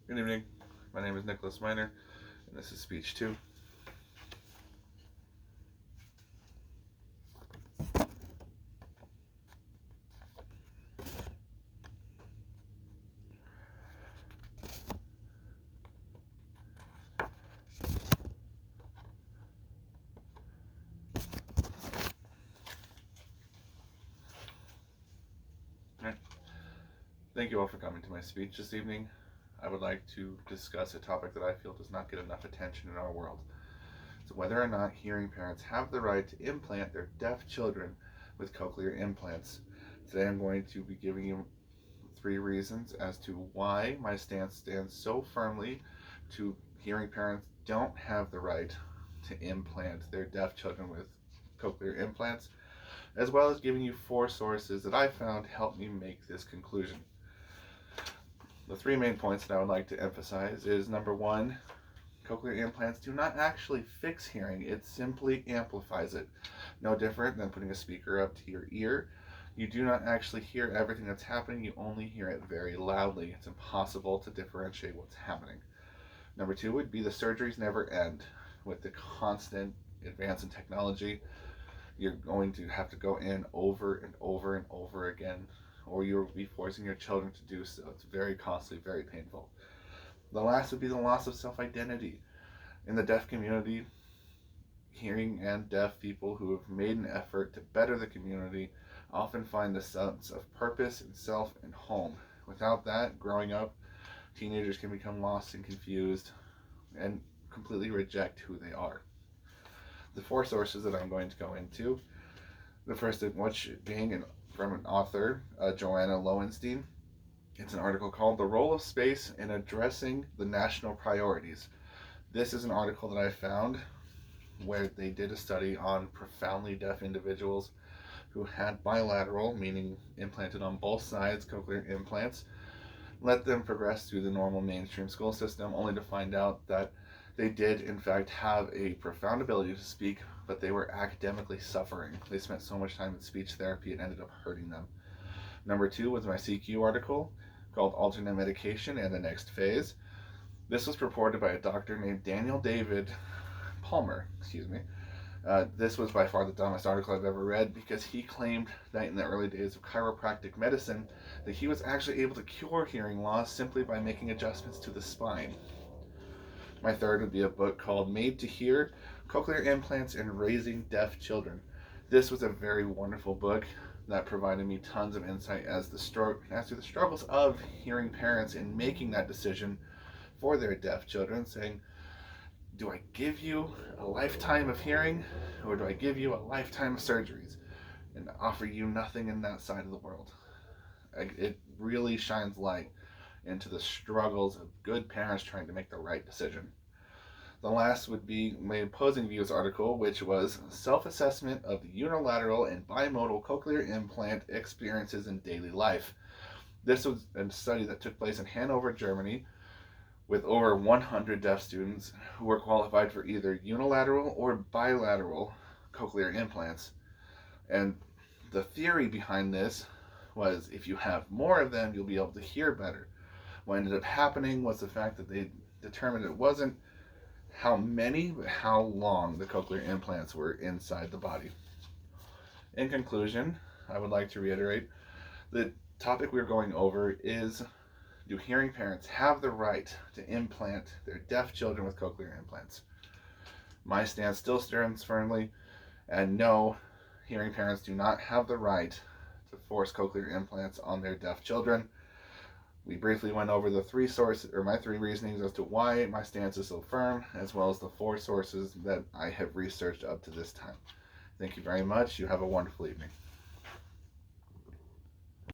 Good evening. My name is Nicholas Miner, and this is Speech 2. Thank you all for coming to my speech this evening. I would like to discuss a topic that I feel does not get enough attention in our world. It's whether or not hearing parents have the right to implant their deaf children with cochlear implants. Today I'm going to be giving you 3 reasons as to why my stance stands so firmly to hearing parents don't have the right to implant their deaf children with cochlear implants, as well as giving you 4 sources that I found help me make this conclusion. The 3 main points that I would like to emphasize is, number 1, cochlear implants do not actually fix hearing, it simply amplifies it. No different than putting a speaker up to your ear. You do not actually hear everything that's happening, you only hear it very loudly. It's impossible to differentiate what's happening. Number 2 would be the surgeries never end. With the constant advance in technology, you're going to have to go in over and over and over again, or you'll be forcing your children to do so. It's very costly, very painful. The last would be the loss of self-identity. In the deaf community, hearing and deaf people who have made an effort to better the community often find a sense of purpose and self and home. Without that, growing up, teenagers can become lost and confused and completely reject who they are. The 4 sources that I'm going to go into, the first of which being from an author, Joanna Lowenstein. It's an article called The Role of Space in Addressing the National Priorities. This is an article that I found where they did a study on profoundly deaf individuals who had bilateral, meaning implanted on both sides, cochlear implants, let them progress through the normal mainstream school system, only to find out that they did in fact have a profound ability to speak, but they were academically suffering. They spent so much time in speech therapy it ended up hurting them. Number 2 was my CQ article called Alternate Medication and the Next Phase. This was purported by a doctor named Daniel David Palmer. This was by far the dumbest article I've ever read, because he claimed that in the early days of chiropractic medicine that he was actually able to cure hearing loss simply by making adjustments to the spine. My third would be a book called Made to Hear: Cochlear Implants and Raising Deaf Children. This was a very wonderful book that provided me tons of insight as to the struggles of hearing parents in making that decision for their deaf children, saying, do I give you a lifetime of hearing, or do I give you a lifetime of surgeries and offer you nothing in that side of the world? It really shines light into the struggles of good parents trying to make the right decision. The last would be my opposing views article, which was Self-Assessment of the Unilateral and Bimodal Cochlear Implant Experiences in Daily Life. This was a study that took place in Hanover, Germany, with over 100 deaf students who were qualified for either unilateral or bilateral cochlear implants. And the theory behind this was, if you have more of them, you'll be able to hear better. What ended up happening was the fact that they determined it wasn't how many, but how long the cochlear implants were inside the body. In conclusion, I would like to reiterate, the topic we're going over is, do hearing parents have the right to implant their deaf children with cochlear implants? My stance still stands firmly, and no, hearing parents do not have the right to force cochlear implants on their deaf children. We briefly went over the 3 sources, or my 3 reasonings as to why my stance is so firm, as well as the 4 sources that I have researched up to this time. Thank you very much. You have a wonderful evening.